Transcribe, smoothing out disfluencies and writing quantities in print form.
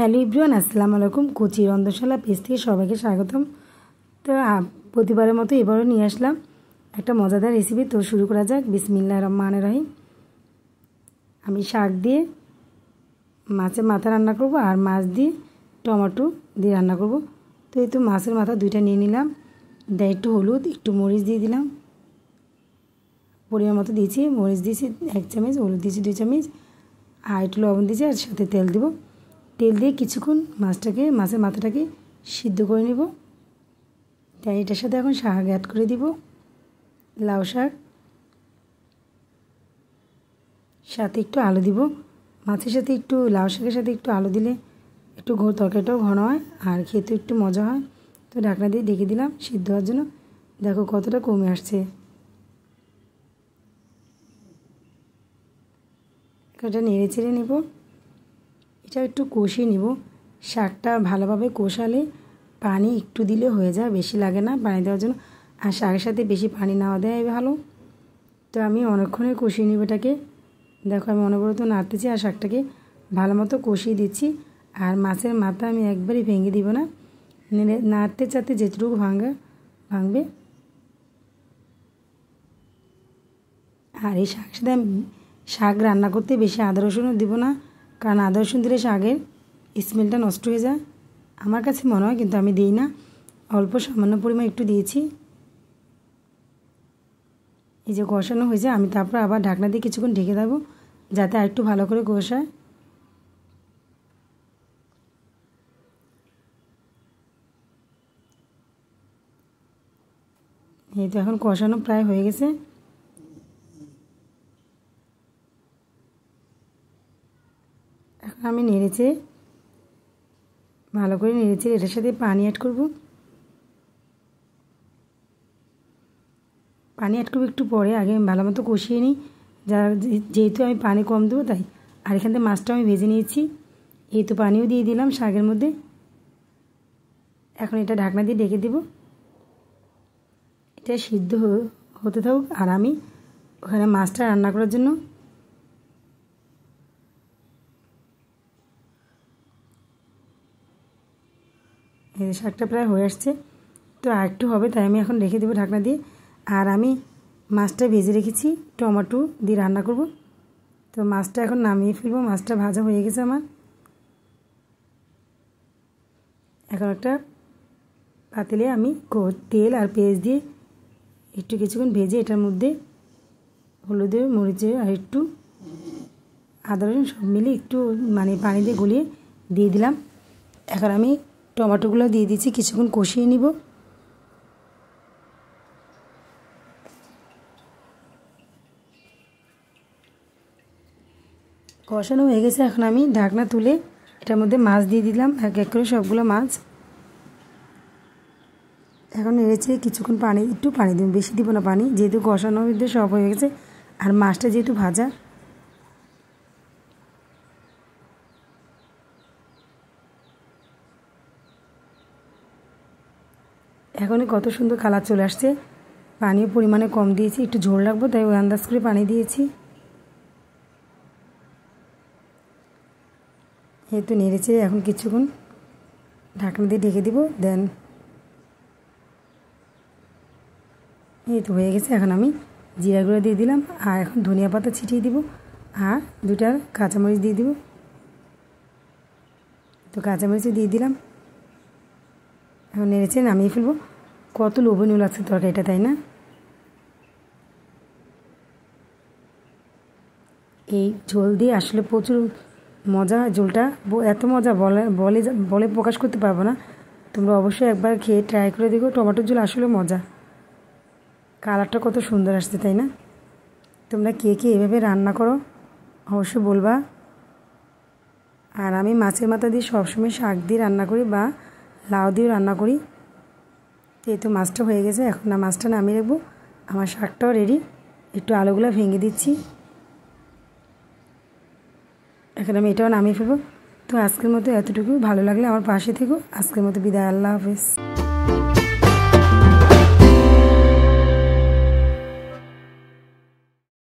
Hello everyone, আসসালামু আলাইকুম। Kochi রন্ধনশালা page থেকে সবাইকে স্বাগতম। তো প্রতিবারের মতো এবারও নিয়ে আসলাম একটা মজাদার রেসিপি। তো শুরু করা যাক। বিসমিল্লাহির রহমানির রহিম। আমি শাক দিয়ে মাছের মাথা রান্না করব আর মাছ দিয়ে টমেটো দিয়ে রান্না করব। তো এই তো মাছের মাথা দুইটা নিয়ে নিলাম, দিয়ে একটু হলুদ, একটু মরিচ দিয়ে দিলাম, পরিমাণ মতো দিয়েছি। মরিচ দিয়েছি 1 চামচ, হলুদ দিয়েছি 2 চামচ, আর একটু লবণ দিয়েছি, আর সাথে তেল দেবো। তেল দিয়ে কিছুক্ষণ মাছের মাথাটাকে সিদ্ধ করে নেব। তাই এটার সাথে এখন শাক অ্যাড করে দিব। লাউ শাক, সাথে একটু আলু দিব। মাছের সাথে একটু লাউ শাকের সাথে একটু আলু দিলে একটু তরকারিটাও ঘন হয় আর খেতে একটু মজা হয়। তো ঢাকনা দিয়ে ঢেকে দিলাম সিদ্ধ হওয়ার জন্য। দেখো কতটা কমে আসছে। এটা নেড়ে চেড়ে নেব। এটা একটু কষিয়ে নিব। শাকটা ভালোভাবে কষালে পানি একটু দিলে হয়ে যায়, বেশি লাগে না পানি দেওয়ার জন্য। আর শাকের সাথে বেশি পানি না দেওয়াই ভালো। তো আমি অনেকক্ষণে কষিয়ে নিব এটাকে। দেখো আমি অনবরত নাড়তেছি আর শাকটাকে ভালো মতো কষিয়ে দিচ্ছি। আর মাছের মাথা আমি একবারই ভেঙে দিব না, নাড়তে চাড়তে যেটুকু ভাঙবে। আর এই শাকের সাথে শাক রান্না করতে বেশি আদা রসুনও দিব না, কারণ আদা রসুন দিলে শাকের স্মেলটা নষ্ট হয়ে যায় আমার কাছে মনে হয়, কিন্তু আমি দিই না। অল্প সামান্য পরিমাণ একটু দিয়েছি। এই যে কষানো হয়েছে, আমি তারপর আবার ঢাকনা দিয়ে কিছুক্ষণ ঢেকে দেবো যাতে আর একটু ভালো করে কষায়। এই তো এখন কষানো প্রায় হয়ে গেছে। এখন আমি ভালো করে নেড়েছে এটার সাথে পানি অ্যাড করব। পানি অ্যাড করবো একটু পরে, আগে আমি ভালো মতো কষিয়ে নিই, যেহেতু আমি পানি কম দেবো তাই। আর এখান থেকে মাছটা আমি ভেজে নিয়েছি। এই তো পানিও দিয়ে দিলাম শাকের মধ্যে। এখন এটা ঢাকনা দিয়ে ঢেকে দেব। এটা সিদ্ধ হতে থাকুক আর আমি ওখানে মাছটা রান্না করার জন্য এই শাকটা প্রায় হয়ে আসছে। তো আর একটু হবে, তাই আমি এখন রেখে দেবো ঢাকনা দিয়ে। আর আমি মাছটা ভেজে রেখেছি, টমেটো দিয়ে রান্না করব। তো মাছটা এখন নামিয়ে ফেলবো। মাছটা ভাজা হয়ে গেছে আমার। এখন একটা পাতিলে আমি তেল আর পেঁয়াজ দিয়ে একটু কিছুক্ষণ ভেজে এটার মধ্যে হলুদের, মরিচের আর একটু আদা রসুন সব মিলিয়ে একটু পানি দিয়ে গলিয়ে দিয়ে দিলাম। এখন আমি টমেটোগুলো দিয়ে দিচ্ছি, কিছুক্ষণ কষিয়ে নিব। কষানো হয়ে গেছে, এখন আমি ঢাকনা তুলে এটার মধ্যে মাছ দিয়ে দিলাম, এক এক করে সবগুলো মাছ। এখন নেড়েছে কিছুক্ষণ একটু পানি দিব, বেশি দিব না পানি, যেহেতু কষানোর মধ্যে সব হয়ে গেছে আর মাছটা যেহেতু ভাজা। এখনই কত সুন্দর কালার চলে আসছে। পানিও পরিমাণে কম দিয়েছি, একটু ঝোল রাখবো তাই ওই আন্দাজ করে পানি দিয়েছি। এই তো নেড়েছে, এখন কিছুক্ষণ ঢাকনা দিয়ে ঢেকে দিব। দেন এই তো হয়ে গেছে। এখন আমি জিরা গুঁড়ো দিয়ে দিলাম, আর এখন ধনিয়া পাতা ছিটিয়ে দিব, আর 2টা কাঁচামরিচ দিয়ে দিব। তো কাঁচামরিচও দিয়ে দিলাম। এখন নেড়েছে নামিয়ে ফেলবো। কত লোভনীয় লাগছে তরকারিটা, তাই না? এই ঝোল দিয়ে আসলে প্রচুর মজা। ঝোলটা এত মজা বলে প্রকাশ করতে পারবো না। তোমরা অবশ্যই একবার খেয়ে ট্রাই করে দেখো। টমেটোর ঝোল আসলে মজা। কালারটা কত সুন্দর আসছে, তাই না? তোমরা কে কে এভাবে রান্না করো অবশ্যই বলবা। আর আমি মাছের মাথা দিয়ে সবসময় শাক দিয়ে রান্না করি বা লাউ দিয়ে রান্না করি। তো এই তো মাছটা হয়ে গেছে, এখন মাছটা নামিয়ে রাখবো। আমার শাকটাও রেডি। একটু আলুগুলো ভেঙে দিচ্ছি। এখন আমি এটাও নামিয়ে ফেলবো। তো আজকের মতো এতটুকু। ভালো লাগলে আমার পাশে থেকো। আজকের মতো বিদায়। আল্লাহ হাফেজ।